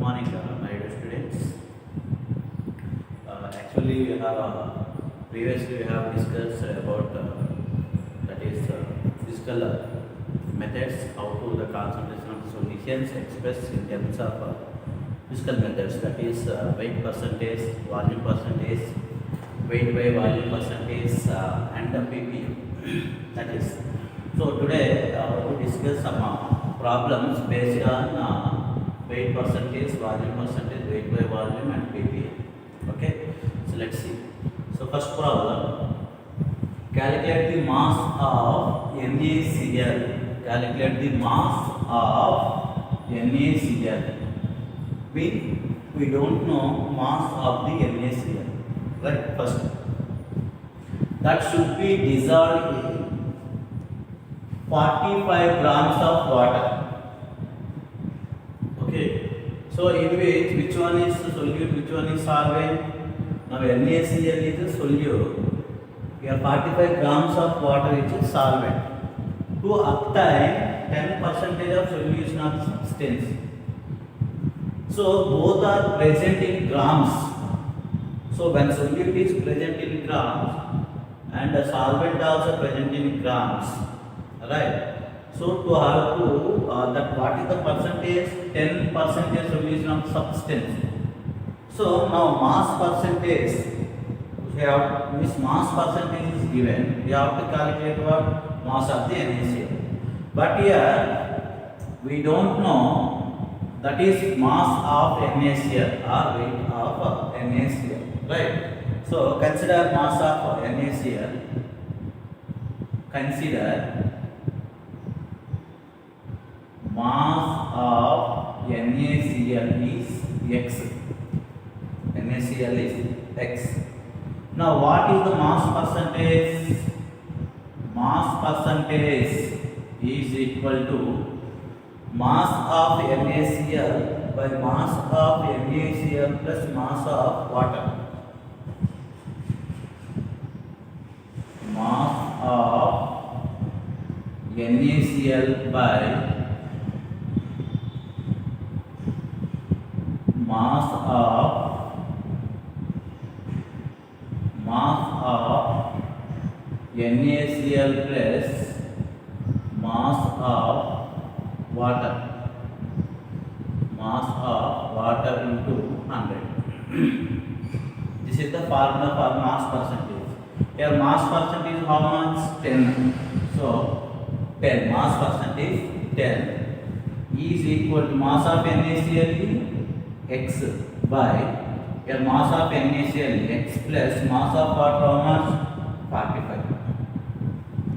Morning, my dear students. Actually, we have previously we have discussed about that is physical methods, how to the concentration of solutions expressed in terms of physical methods. That is weight percentage, volume percentage, weight by volume percentage, and ppm. That is. So today we discuss some problems based on weight percentage, volume percentage, weight by volume, and ppm. Okay, so let's see. So first problem: calculate the mass of NaCl. Calculate the mass of NaCl. We don't know mass of the NaCl, right? First, that should be dissolved in 45 grams of water. Okay, so in which one is solute, which one is solvent? Now NaCl is a solute. Here 45 grams of water is a solvent. To obtain 10% of solution of substance. So both are present in grams. So when solute is present in grams and the solvent also present in grams, right? So to have to that what is the percentage? 10% solution of substance. So now mass percentage, we have this mass percentage is given. We have to calculate what mass of the NaCl. But here we don't know that is mass of NaCl or weight of NaCl, right? So consider mass of NaCl. Consider mass of NaCl is X. NaCl is X. Now what is the mass percentage? Mass percentage is equal to mass of NaCl by mass of NaCl plus mass of water. Mass of NaCl by mass of NaCl plus mass of water. Mass of water into 100. This is the formula for mass percentage. Here mass percentage is how much? 10. So 10 mass percentage 10 is equal to mass of NaCl X by here mass of NaCl X plus mass of water how much? 45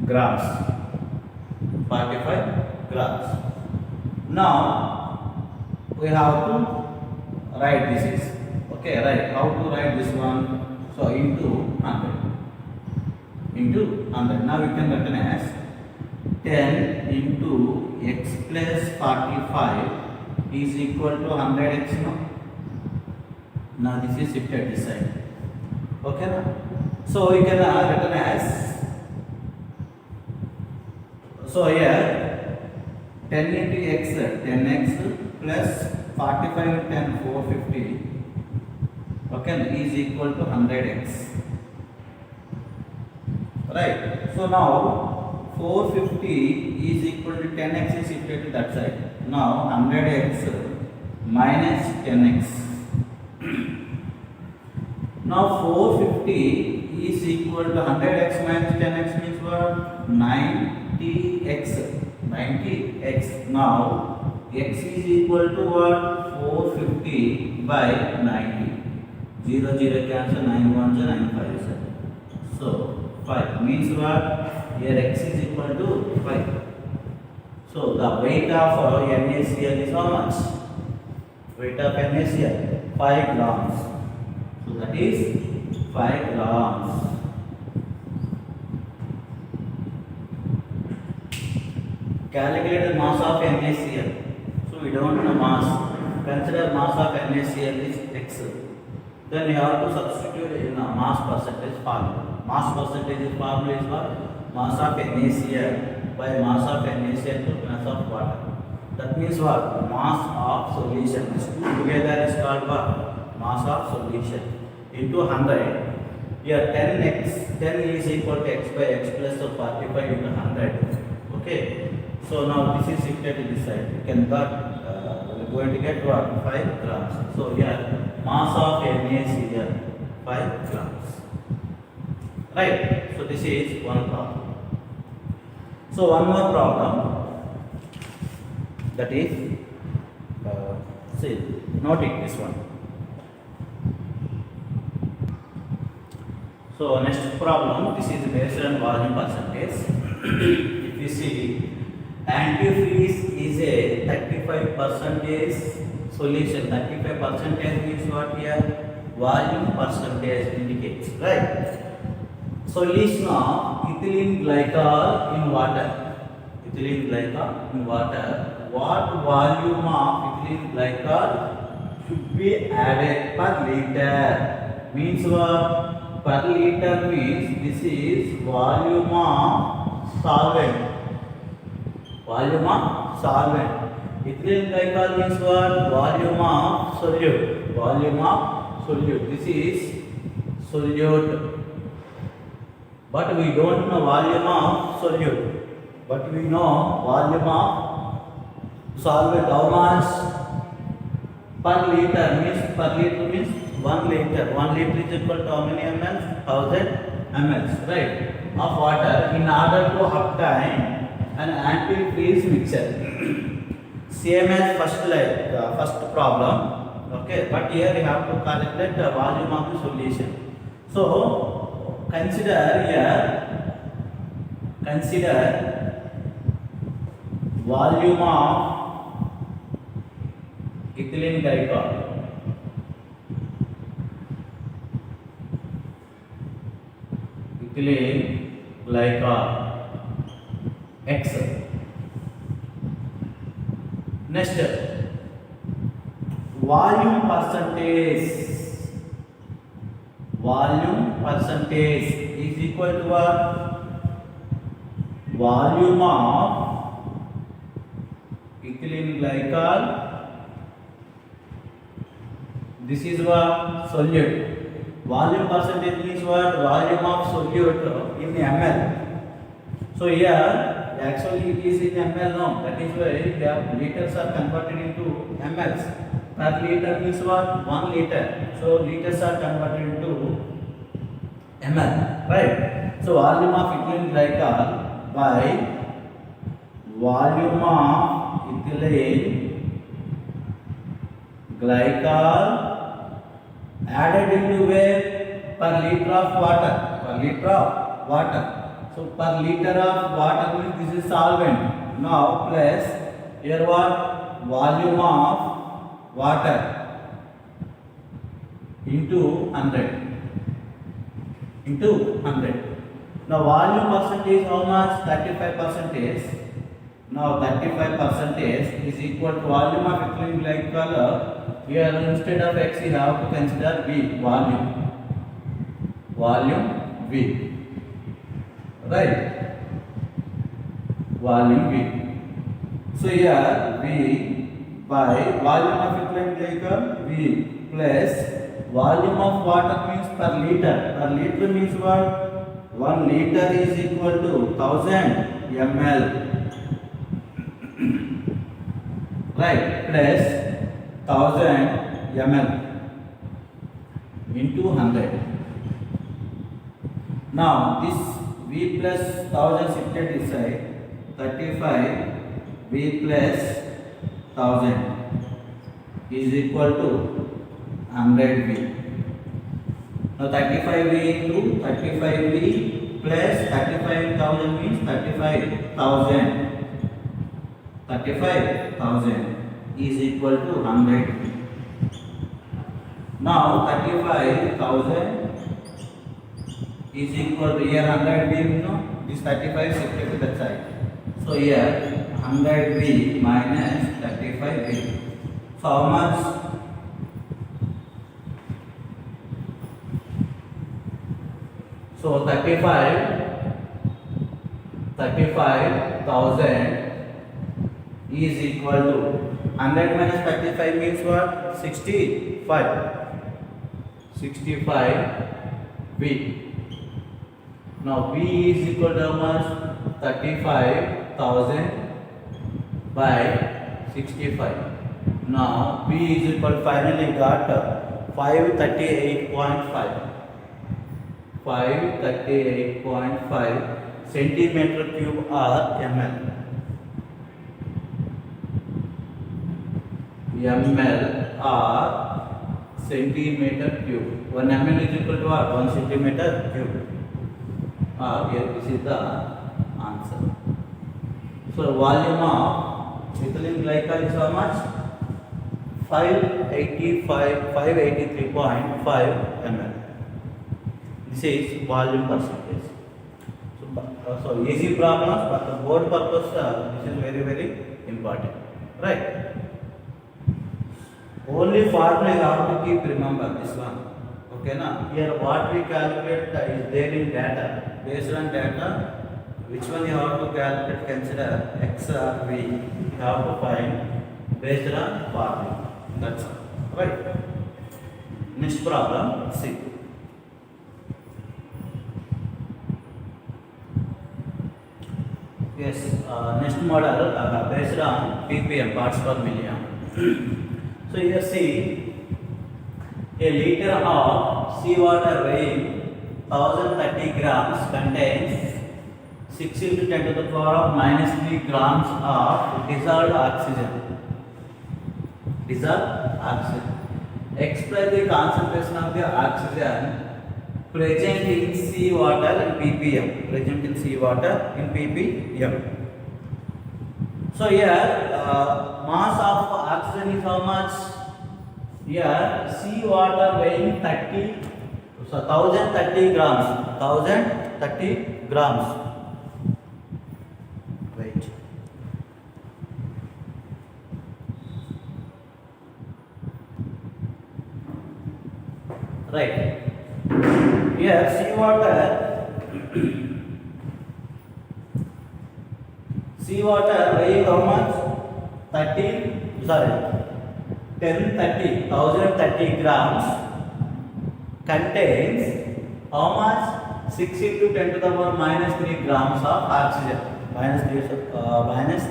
grams. 45 grams. Now we have to write this is okay, right? How to write this one? So into 100. Into 100. Now we can written as 10 into X plus 45 is equal to 100x. Now this is shifted this side. Okay, na? So we can written as, so here 10 into x, 10x plus 45 10 450, okay, is equal to 100x, right? So now 450 is equal to 10x is shifted to that side. Now 100x minus 10x. Now 450 is equal to 100x minus 10x means what? 90x. 90x. Now x is equal to what? 450 by 90. 0 0 cancel, 9 1 9 5. So 5 means what? Here x is equal to 5. So the weight of NaCl is how much? Weight of NaCl 5 grams. So that is 5 grams. Calculate the mass of NaCl. So we don't know mass. Consider mass of NaCl is X. Then we have to substitute in a mass percentage formula. Mass percentage formula is what? Mass of NaCl by mass of NaCl to mass of water. That means what? Mass of solution. This two together is called what? Mass of solution into 100. Here 10 is equal to x by x plus of 45 into 100. Okay. So now this is shifted to this side. You can got we're going to get what? 5 grams. So here mass of NaCl 5 grams. Right. So this is one problem. So one more problem. That is, see, note it this one. So next problem, this is based on volume percentage. If you see, antifreeze is a 35% solution. 35% means what here? Volume percentage indicates, right? Solution of ethylene glycol in water. Ethylene glycol in water. What volume of ethylene glycol should be added per liter? Means what? Per liter means this is volume of solvent. Volume of solvent. Ethylene glycol means what? Volume of solute. Volume of solute. This is solute. But we don't know volume of solute. But we know volume of solvent. How much? Per liter means 1 liter. 1 liter is equal to how many ml? 1000 ml, right? Of water in order to obtain an antifreeze mixture. Same as first problem. Okay, but here we have to calculate the volume of the solution. So consider volume of ethylene glycol. Ethylene glycol X. Next, volume percentage. Volume percentage is equal to what? Volume of ethylene glycol. This is what? Solute. Volume percentage means what? Volume of solute in ml. So here actually it is in ml now. That is why the liters are converted into mls. Per liter means what? 1 liter. So liters are converted into ml. Right. So volume of ethylene glycol by volume of ethylene glycol added into where? Per liter of water. Per liter of water. So per liter of water means this is solvent. Now plus here what? Volume of water into 100. Into 100. Now volume percentage how much? 35%. Now 35% is equal to volume of ethylene glycol. Here instead of x you have to consider V, volume. Volume V. Right? Volume V. So here V by volume of ethylene glycol V plus volume of water means per liter. Per liter means what? 1 liter is equal to 1000 ml. Right? Plus 1000 ml into 100. Now this V plus 1000 shifted this side. 35 V plus 1000 is equal to 100 V. Now 35 V into 35 V plus 35,000 means 35,000. 35,000 is equal to 100. Now 35,000 is equal to here 100 V, this 35 shifted to that side. So here 100 V minus 35 V. So how much? So 35,000 is equal to 100 minus 35 means what? 65. 65 V. Now V is equal to how much? 35,000 by 65. Now V is equal, finally got 538.5. 538.5 centimeter cube or ml. ml or centimeter cube. 1 ml is equal to what? 1 centimeter cube. Here this is the answer. So volume of ethylene glycol is how much? 583.5 ml. This is volume percentage. So easy problems, but the board purpose this is very very important, right? Only formula you have to keep remember this one. Okay na? Here what we calculate is there in data. Based on data, which one you have to calculate? Consider x or v. You have to find based on formula. That's all. Right. Next problem. See. Yes. Next model based on ppm, parts per million. So here see, a liter of seawater weighing 1030 grams contains 6 into 10 to the power of minus 3 grams of dissolved oxygen. Dissolved oxygen. Express the concentration of the oxygen present in seawater in ppm. Present in seawater in ppm. So here mass of oxygen is how much? Here seawater weighing 1030 grams. 1030 grams. Wait. Right. Here seawater weighing how much? 1030 grams contains how much? 6 into 10 to the power minus 3 grams of oxygen. Minus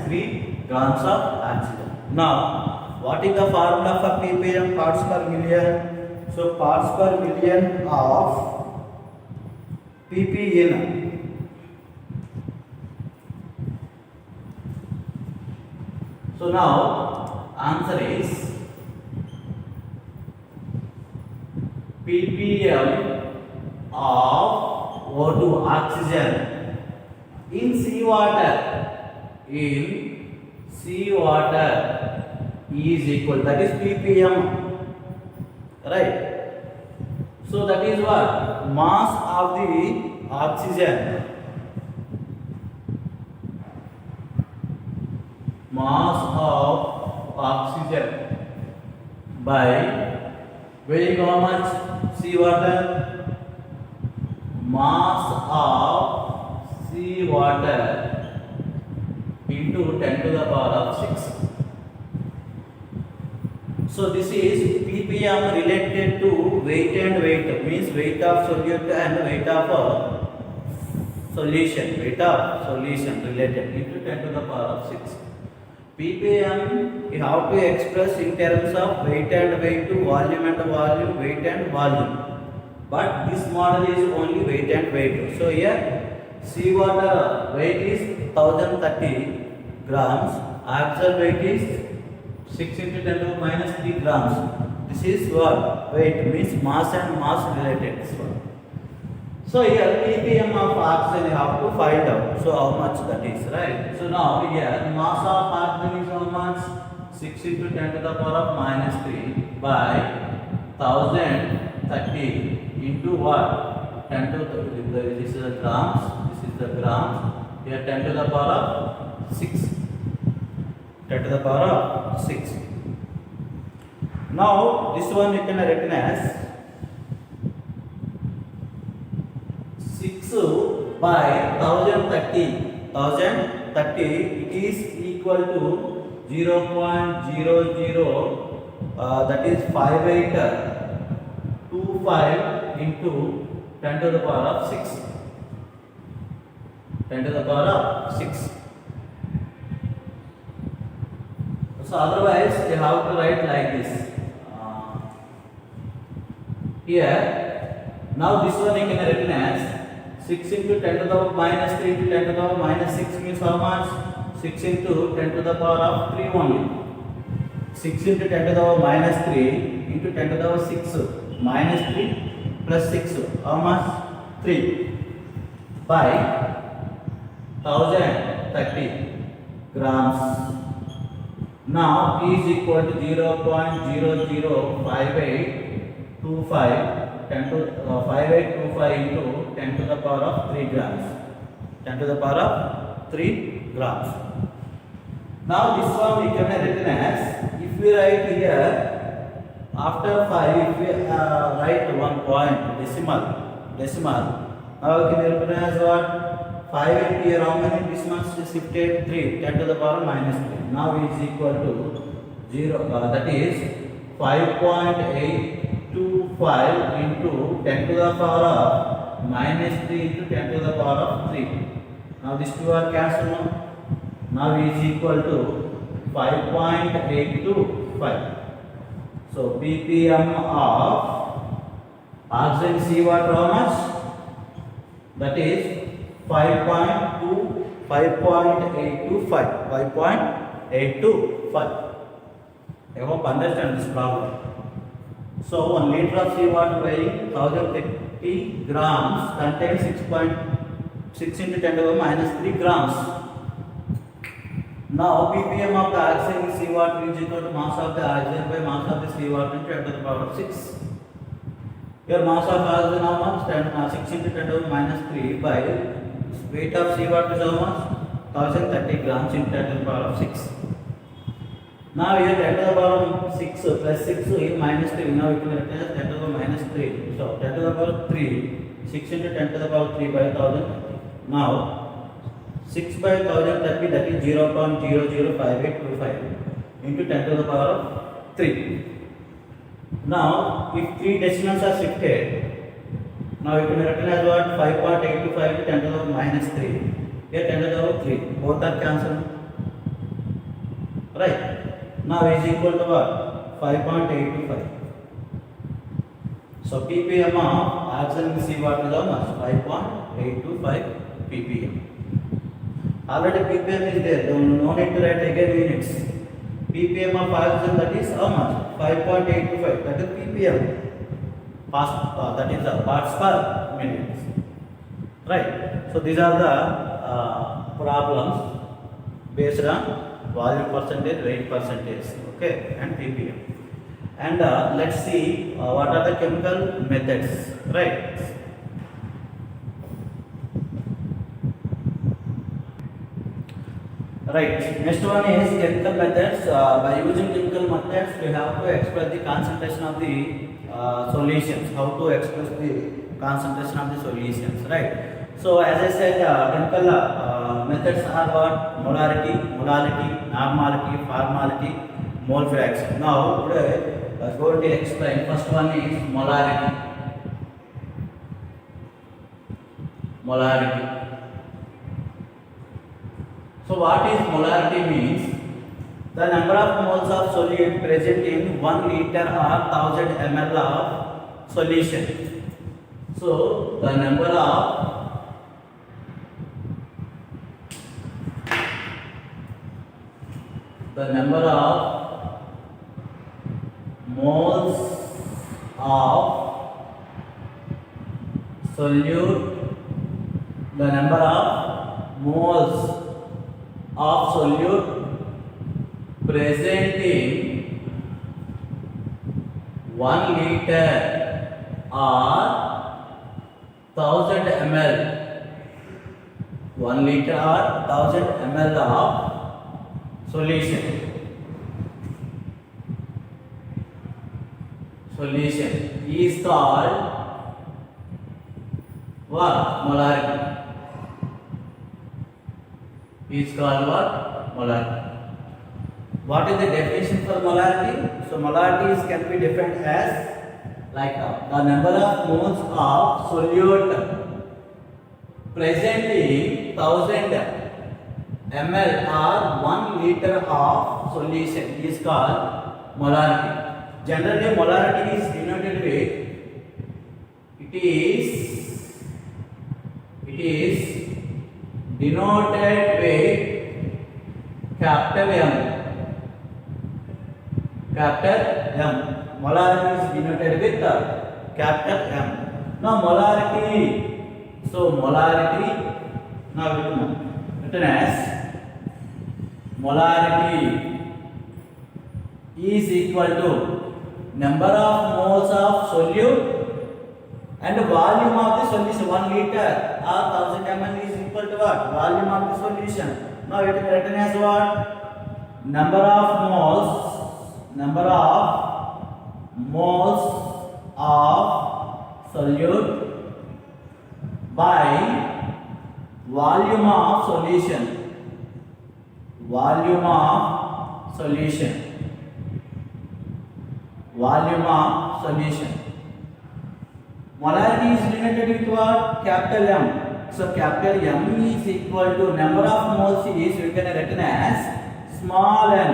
3 grams of oxygen. Now, what is the formula for ppm, parts per million? So, parts per million of ppm. So now answer is ppm of O2 oxygen in seawater is equal, that is ppm, right? So that is what? Mass of the oxygen. Mass of oxygen by weighing how much? Seawater. Mass of seawater into 10 to the power of 6. So this is ppm related to weight and weight, means weight of solute and weight of solution. Weight of solution related into 10 to the power of 6. ppm you have to express in terms of weight and weight, volume and volume, weight and volume. But this model is only weight and weight. So here seawater weight is 1030 grams, oxygen weight is 6 into 10 to minus 3 grams. This is what? Weight, means mass and mass related. So here ppm of oxygen you have to find out. So how much that is, right? So now here mass of oxygen is how much? 6 into 10 to the power of minus 3 by 1030 into what? 10 to this is the grams. This is the grams. Here 10 to the power of 6. 10 to the power of 6. Now this one you can written as 6 by 1030. 1030 it is equal to 0.00 that is 5825 into 10 to the power of 6. 10 to the power of 6. So otherwise you have to write like this. Here now this one you can written as 6 into 10 to the power minus 3 into 10 to the power minus 6 means how much? 6 into 10 to the power of 3 only. 6 into 10 to the power minus 3 into 10 to the power 6 minus 3 plus 6 how much? 3 by 1030 grams. Now P is equal to 0.005825 10 to 5825 into 10 to the power of 3 grams. 10 to the power of 3 grams. Now this one we can written as, if we write here after 5, if we write 1 point decimal, now we can written as what? 5 and here how many decimals shifted? 3, 10 to the power minus 3. Now it is equal to 0, that is 5.825 into 10 to the power of minus 3 into 10 to the power of 3. Now these two are cancelled. Now it is equal to 5.825. So ppm of oxygen seawater how much? That is 5.825. I hope understand this problem. So 1 liter of seawater weighing 1030 grams contains 6.6 into 10 to the minus 3 grams. Now ppm of the oxygen in seawater is equal to mass of the oxygen by mass of the seawater into 10 to the power of 6. Your mass of oxygen how much? 6 into 10 to the minus 3 by weight of seawater is how much? 1030 grams into 10 to the power of 6. Now here 10 to the power of 6 plus 6 here minus 3. Now we can write as 10 to the minus 3. So 10 to the power 3, 6 into 10 to the power 3 by 1000. Now 6 by 1030 that is 0.005825 into 10 to the power of 3. Now if 3 decimals are shifted, now you can written as what? 5.825 to 10 to the minus 3. Here 10 to the power 3. Both are cancelled. Right. Now is equal to what? 5.825. So ppm of oxygen in seawater is how much? 5.825 ppm. Already ppm is there. No need to write again units. ppm of oxygen that is how much? 5.825. That is ppm. That is the parts per minute. Right. So these are the problems based on volume percentage, weight percentage, okay, and ppm. And let's see what are the chemical methods, right? Right. Next one is chemical methods. By using chemical methods, we have to express the concentration of the solutions. How to express the concentration of the solutions, right? So as I said, chemical methods are what? Molarity, modality, normality, formality, mole fraction. Now today I am going to explain. First one is molarity. Molarity. So what is molarity means? The number of moles of solute present in 1 liter or 1000 ml of solution. So the number of moles of solute, the number of moles of solute present in 1 liter or 1000 ml. 1 liter or 1000 ml of solution is called what? Molarity. Is called what? Molarity. What is the definition for molarity? So molarity can be defined as like the number of moles of solute present in 1000 ml or 1 liter of solution is called molarity. Generally, molarity is denoted with it is denoted with capital M. Capital M. Molarity is denoted with capital M. Now molarity. So molarity. Now written as molarity is equal to number of moles of solute and volume of the solution. 1 liter or 1000 ml is equal to what? Volume of the solution. Now it is written as what? Number of moles of solute by volume of solution. Volume of solution. Volume of solution. Molarity is denoted with what? Capital M. So capital M is equal to number of moles is written as small n.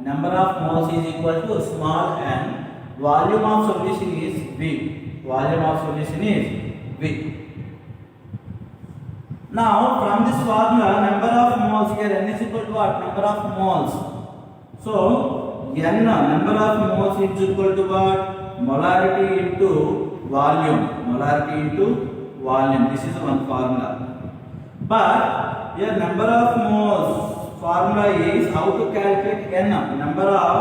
Number of moles is equal to small n. Volume of solution is V. Volume of solution is V. Now from this formula, number of moles here n is equal to what? Number of moles. So n number of moles is equal to what? Molarity into volume. Molarity into volume. This is one formula. But here number of moles formula is how to calculate n. Number of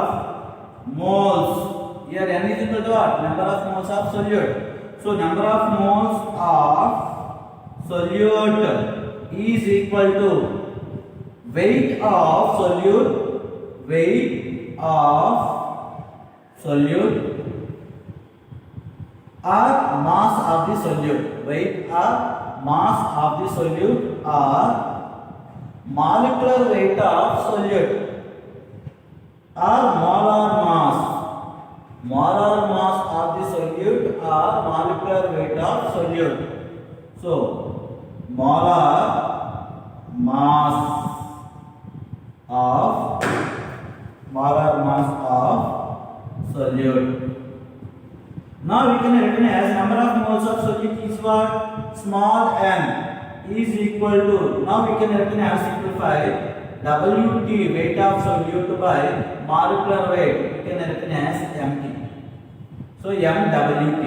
moles. Here n is equal to what? Number of moles of solute. So number of moles of solute is equal to weight of solute. Weight of solute or mass of the solute. Weight or mass of the solute or molecular weight of solute or molar mass. Molar mass of the solute or molecular weight of solute. So molar mass of solute. Now we can written as number of moles of solute is what? Small n is equal to, now we can written as simplify Wt weight of solute by molecular weight. We can written as Mt. So MWT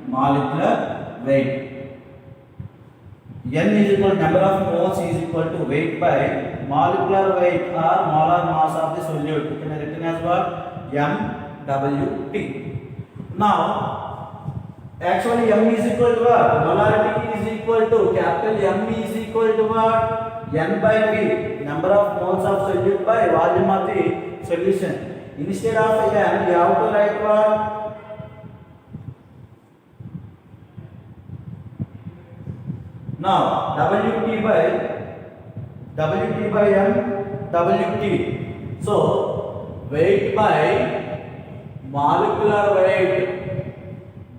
molecular weight. N is equal to number of moles is equal to weight by molecular weight or molar mass of the solute. We can written as what? MWT. Now, actually M is equal to what? Molarity is equal to capital M is equal to what? N by V. Number of moles of solute by volume of the solution. Instead of N, you have to write what? Now, Wt by M, Wt. So, weight by molecular weight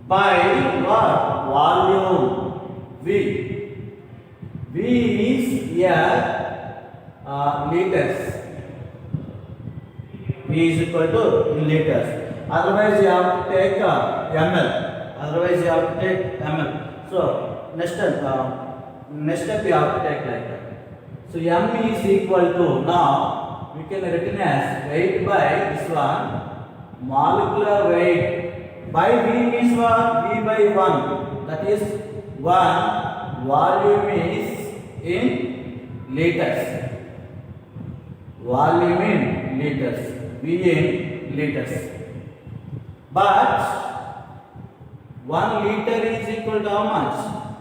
by what? Volume. V. V is here liters. V is equal to liters. Otherwise, you have to take ml. Otherwise, you have to take ml. So, next step you have to take like that. So, M is equal to, now we can written as weight by this one. Molecular weight by V is what? V by 1. That is 1. Volume is in liters. Volume in liters. V in liters. But 1 liter is equal to how much?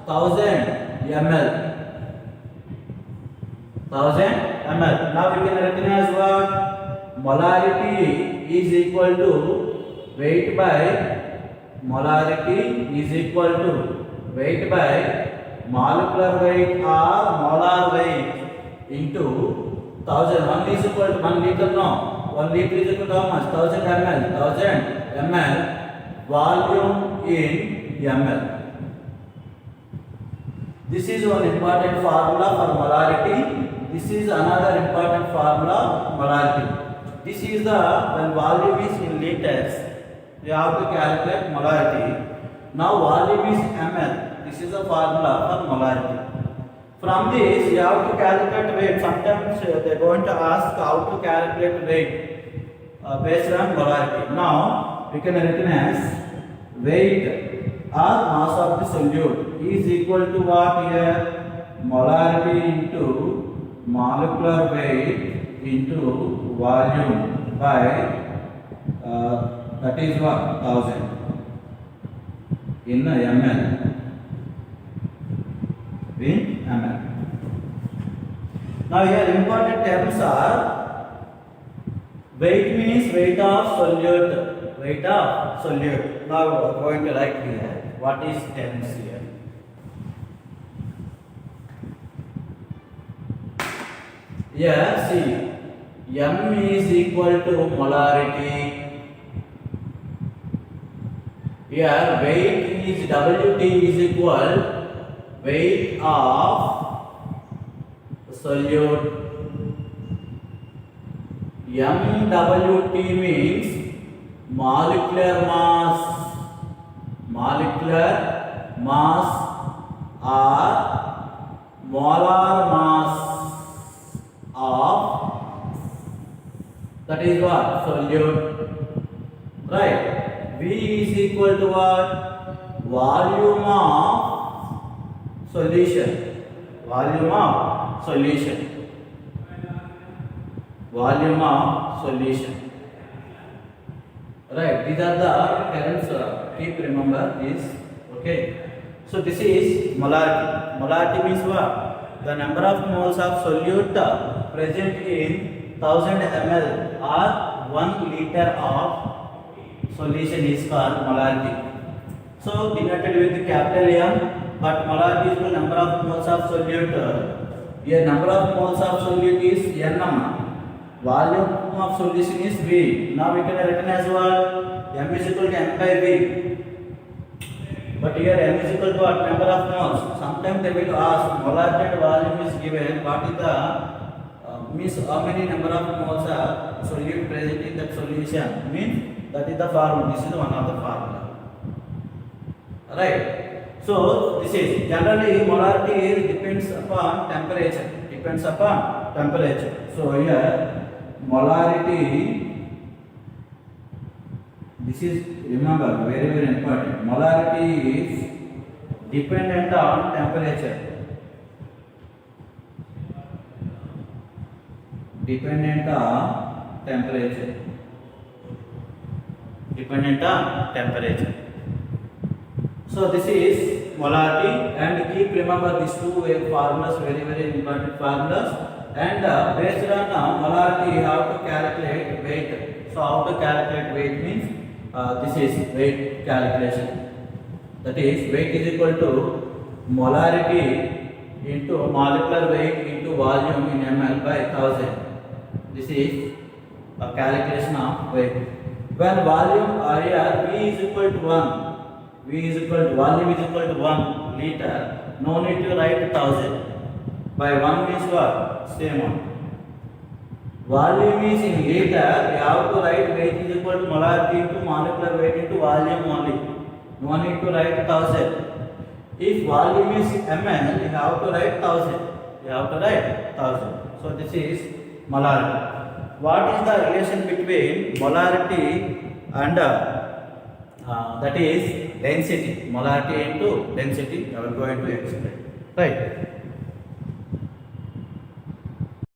1000 ml. 1000 ml. Now we can written as what? Molarity is equal to weight by molarity is equal to weight by molecular weight or molar weight into 1000. 1 is equal to 1 liter. No, 1 liter is equal to how much? 1000 ml. 1000 ml volume in ml. This is one important formula for molarity. This is another important formula, molarity. This is the, when volume is in liters, we have to calculate molarity. Now volume is ml. This is the formula for molarity. From this, you have to calculate weight. Sometimes they are going to ask how to calculate weight based on molarity. Now, we can written as weight or mass of the solute is equal to what here? Molarity into molecular weight into volume by that is what? 1000 in ml. In ml. Now here important terms are weight means weight of solute. Weight of solute. Now we are going to write here what is terms here. Here see, m is equal to molarity. Here weight is Wt is equal weight of solute. MWT means molecular mass. Molecular mass or molar mass of, that is what? Solute. Right? V is equal to what? Volume of solution. Volume of solution. Volume of solution. Right? These are the terms. Keep remember this. Okay. So this is molarity. Molarity means what? The number of moles of solute present in 1000 ml or 1 liter of solution is called molarity. So denoted with capital M, but molarity is the number of moles of solute. Here number of moles of solute is Nm. Volume of solution is V. Now we can written as what? M is equal to M by V. But here M is equal to what? Number of moles. Sometimes they will ask molarity volume is given. What is the means how many number of moles are solute present in that solution? Means that is the formula. This is one of the formula. Right. So this is generally molarity depends upon temperature. Depends upon temperature. So here molarity. This is, remember, very very important. Molarity is dependent on temperature. Dependent on temperature. Dependent on temperature. So this is molarity, and keep remember these two formulas, very very important formulas. And based on molarity, you have to calculate weight. So how to calculate weight means this is weight calculation. That is weight is equal to molarity into molecular weight into volume in ml by 1000. This is a calculation of weight. When volume here V is equal to 1, V is equal to volume is equal to 1 liter. No need to write 1000. By 1 means what? Same one. Volume is in liter. We have to write weight is equal to molarity into molecular weight into volume only. No need to write 1000. If volume is ml, you have to write 1000. You have to write 1000. So this is molarity. What is the relation between molarity and that is density? Molarity into density. I am going to explain. Right.